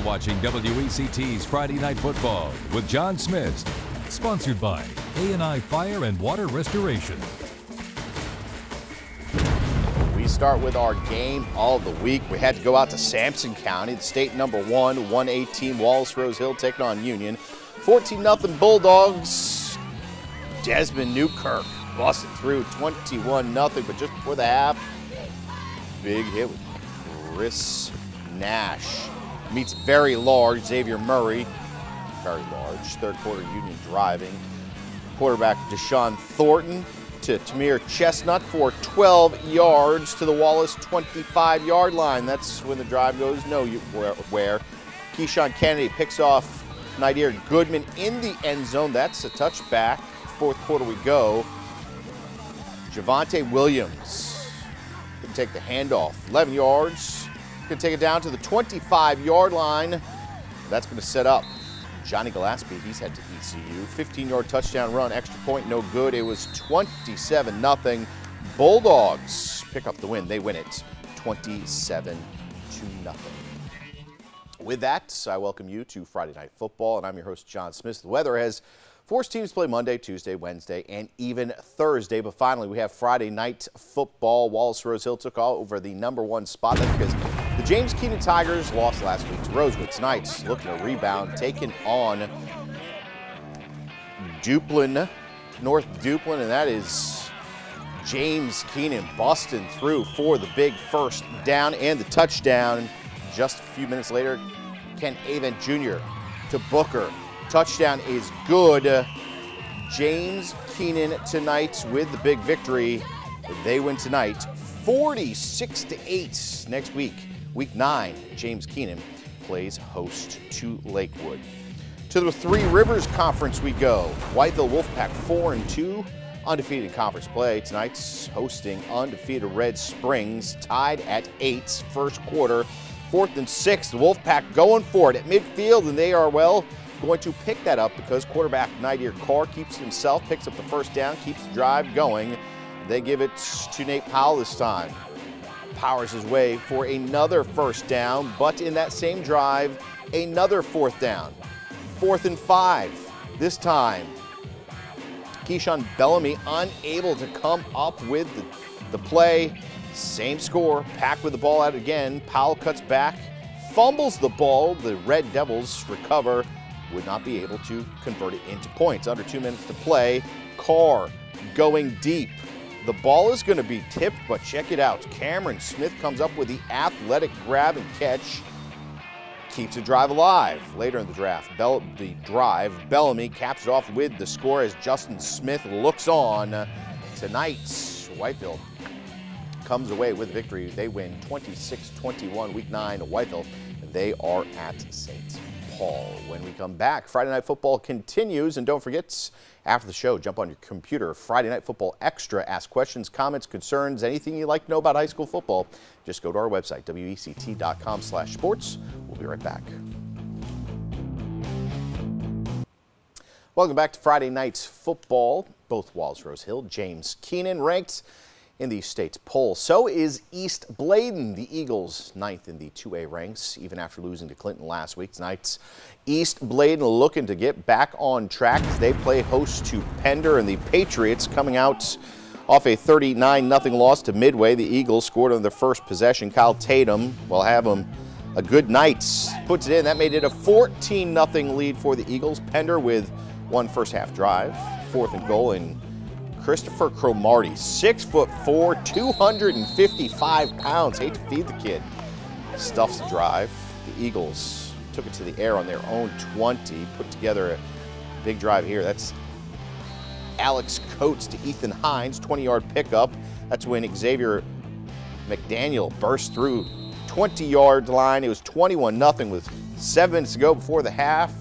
watching WECT's Friday Night Football with John Smith. Sponsored by A&I Fire and Water Restoration. We start with our game of the week. We had to go out to Sampson County, the state number 1 team, Wallace Rose Hill taking on Union. 14-0 Bulldogs. Desmond Newkirk busted through 21-0, but just before the half, big hit with Chris Nash. Meets very large Xavier Murray. Very large. Third quarter Union driving. Quarterback Deshaun Thornton to Tamir Chestnut for 12 yards to the Wallace 25-yard line. That's when the drive goes nowhere. Keyshawn Kennedy picks off Nadir Goodman in the end zone. That's a touchback. Fourth quarter we go. Javante Williams can take the handoff. 11 yards. Can take it down to the 25-yard line. That's going to set up Johnny Gillespie. He's head to ECU. 15-yard touchdown run. Extra point, no good. It was 27-0. Bulldogs pick up the win. They win it 27-0. With that, I welcome you to Friday Night Football, and I'm your host, John Smith. The weather has forced teams to play Monday, Tuesday, Wednesday, and even Thursday. But finally, we have Friday Night Football. Wallace Rose Hill took over the number 1 spot. That's because the James Keenan Tigers lost last week to Rosewood. Tonight, looking to rebound, taking on Duplin, North Duplin, and that is James Keenan busting through for the big first down and the touchdown. Just a few minutes later, Ken Avent Jr. to Booker. Touchdown is good. James Keenan tonight with the big victory. They win tonight 46-8. Next week, week 9, James Keenan plays host to Lakewood. To the Three Rivers Conference we go. Whiteville Wolfpack 4-2, undefeated in conference play. Tonight's hosting undefeated Red Springs, tied at 8, first quarter. 4th and 6, the Wolfpack going for it at midfield, and they are, well, going to pick that up because quarterback Nadir Carr keeps it himself, picks up the first down, keeps the drive going. They give it to Nate Powell this time. Powers his way for another first down, but in that same drive, another 4th down. 4th and 5. This time, Keyshawn Bellamy unable to come up with the play. Same score, Pack with the ball out again. Powell cuts back, fumbles the ball. The Red Devils recover, would not be able to convert it into points. Under 2 minutes to play. Carr going deep. The ball is going to be tipped, but check it out. Cameron Smith comes up with the athletic grab and catch. Keeps the drive alive. Later in the Bellamy caps it off with the score as Justin Smith looks on. Tonight, Whiteville comes away with victory. They win 26-21, week 9. Whiteville, they are at St. Paul. When we come back, Friday Night Football continues, and don't forget, after the show, jump on your computer, Friday Night Football Extra, ask questions, comments, concerns, anything you'd like to know about high school football. Just go to our website, wect.com/sports. We'll be right back. Welcome back to Friday Night Football. Both Wallace Rose Hill, James Keenan ranked in the state's poll. So is East Bladen. The Eagles 9th in the 2A ranks, even after losing to Clinton last week. Tonight's East Bladen looking to get back on track. They play host to Pender, and the Patriots coming out off a 39-0 loss to Midway. The Eagles scored on their first possession. Kyle Tatum will have them a good night. Puts it in. That made it a 14-0 lead for the Eagles. Pender with one first half drive. 4th and goal, and Christopher Cromartie, 6'4", 255 pounds. Hate to feed the kid. Stuffs the drive. The Eagles took it to the air on their own 20. Put together a big drive here. That's Alex Coates to Ethan Hines, 20-yard pickup. That's when Xavier McDaniel burst through 20-yard line. It was 21-0 with 7 minutes to go before the half.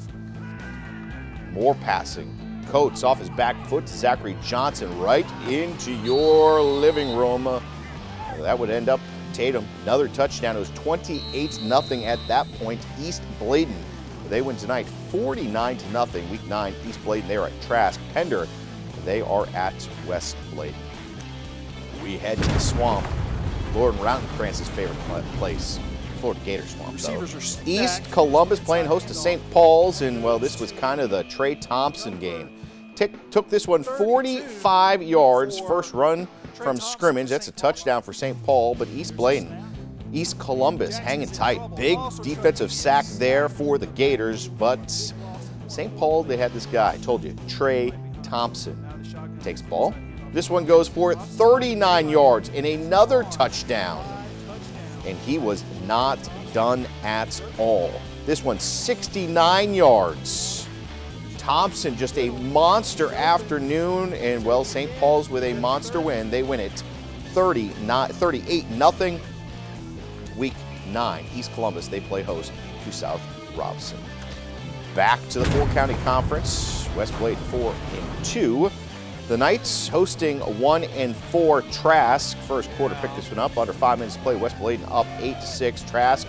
More passing. Coates off his back foot to Zachary Johnson right into your living room. That would end up Tatum. Another touchdown. It was 28-0 at that point. East Bladen, they win tonight 49-0. Week 9, East Bladen, they are at Trask. Pender, they are at West Bladen. We head to the swamp. Lord Routenkranz's favorite place. Florida Gator swamp, though. Receivers are stacked. East Columbus playing host to St. Paul's, and, well, this was kind of the Trey Thompson game. Took this one 45 yards, first run from scrimmage. That's a touchdown for St. Paul, but East Columbus hanging tight. Big defensive sack there for the Gators, but St. Paul, they had this guy, I told you, Trey Thompson. Takes ball. This one goes for 39 yards and another touchdown. And he was not done at all. This one 69 yards. Thompson, just a monster afternoon, and, well, St. Paul's with a monster win. They win it 38-0. Week 9, East Columbus, they play host to South Robson. Back to the four-county conference, West Bladen 4-2. The Knights hosting 1-4 Trask. First quarter, picked this one up. Under 5 minutes to play, West Bladen up 8-6. Trask,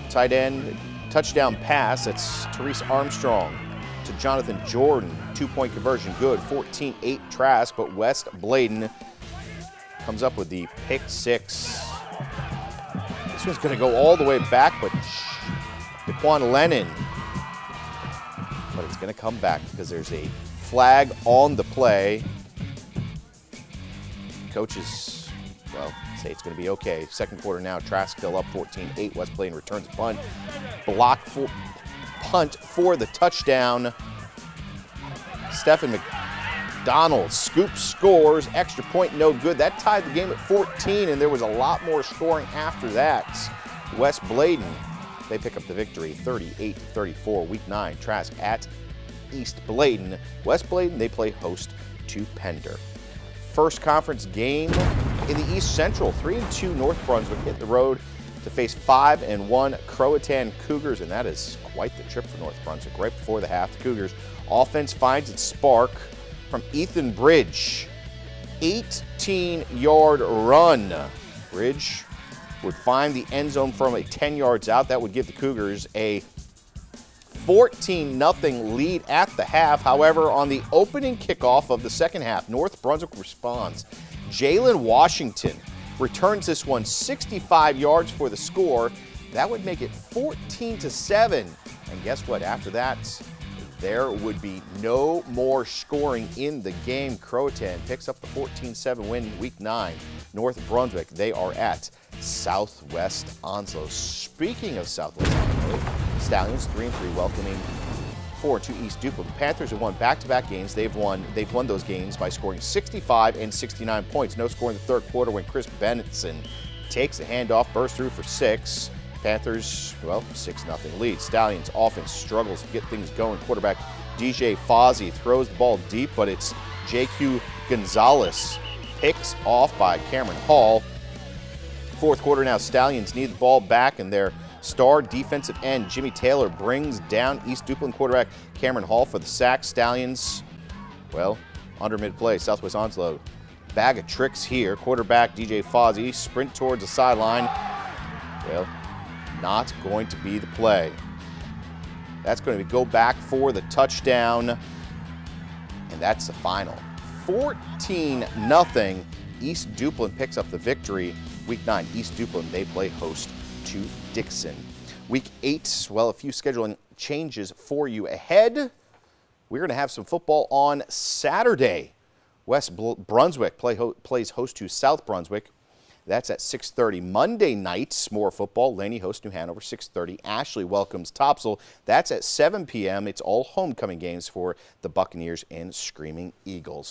tight end, touchdown pass. That's Therese Armstrong to Jonathan Jordan. 2-point conversion, good. 14-8 Trask, but West Bladen comes up with the pick 6. This one's going to go all the way back, but Daquan Lennon. But it's going to come back because there's a flag on the play. Coaches, well, say it's going to be okay. Second quarter now, Trask still up 14-8. West Bladen returns a punt. Punt for the touchdown. Stephen McDonald scores. Extra point, no good. That tied the game at 14, and there was a lot more scoring after that. West Bladen, they pick up the victory 38-34. Week 9, Trask at East Bladen. West Bladen, they play host to Pender. First conference game in the East Central. 3-2 North Brunswick hit the road to face 5-1 Croatan Cougars, and that is quite the trip for North Brunswick. Right before the half, the Cougars offense finds its spark from Ethan Bridge. 18-yard run. Bridge would find the end zone from 10 yards out. That would give the Cougars a 14-0 lead at the half. However, on the opening kickoff of the second half, North Brunswick responds. Jalen Washington returns this one 65 yards for the score. That would make it 14-7. And guess what? After that, there would be no more scoring in the game. Croatan picks up the 14-7 win Week 9. North Brunswick, they are at Southwest Onslow. Speaking of Southwest Onslow, Stallions 3-3 welcoming 4-2 East Duplin. The Panthers have won back-to-back games. They've won those games by scoring 65 and 69 points. No score in the third quarter when Chris Bennetson takes a handoff, bursts through for 6. Panthers, well, 6-0 lead. Stallions offense struggles to get things going. Quarterback DJ Fozzie throws the ball deep, but it's JQ Gonzalez picks off by Cameron Hall. Fourth quarter now, Stallions need the ball back, and their star defensive end Jimmy Taylor brings down East Duplin quarterback Cameron Hall for the sack. Stallions, well, under mid-play, Southwest Onslow bag of tricks here. Quarterback DJ Fozzie sprint towards the sideline. Well, not going to be the play. That's going to go back for the touchdown, and that's the final. 14-0. East Duplin picks up the victory. Week 9, East Duplin, they play host to Dixon. Week 8, well, a few scheduling changes for you ahead. We're going to have some football on Saturday. West Brunswick plays host to South Brunswick. That's at 6:30. Monday night, more football. Laney hosts New Hanover, 6:30. Ashley welcomes Topsail. That's at 7 p.m. It's all homecoming games for the Buccaneers and Screaming Eagles.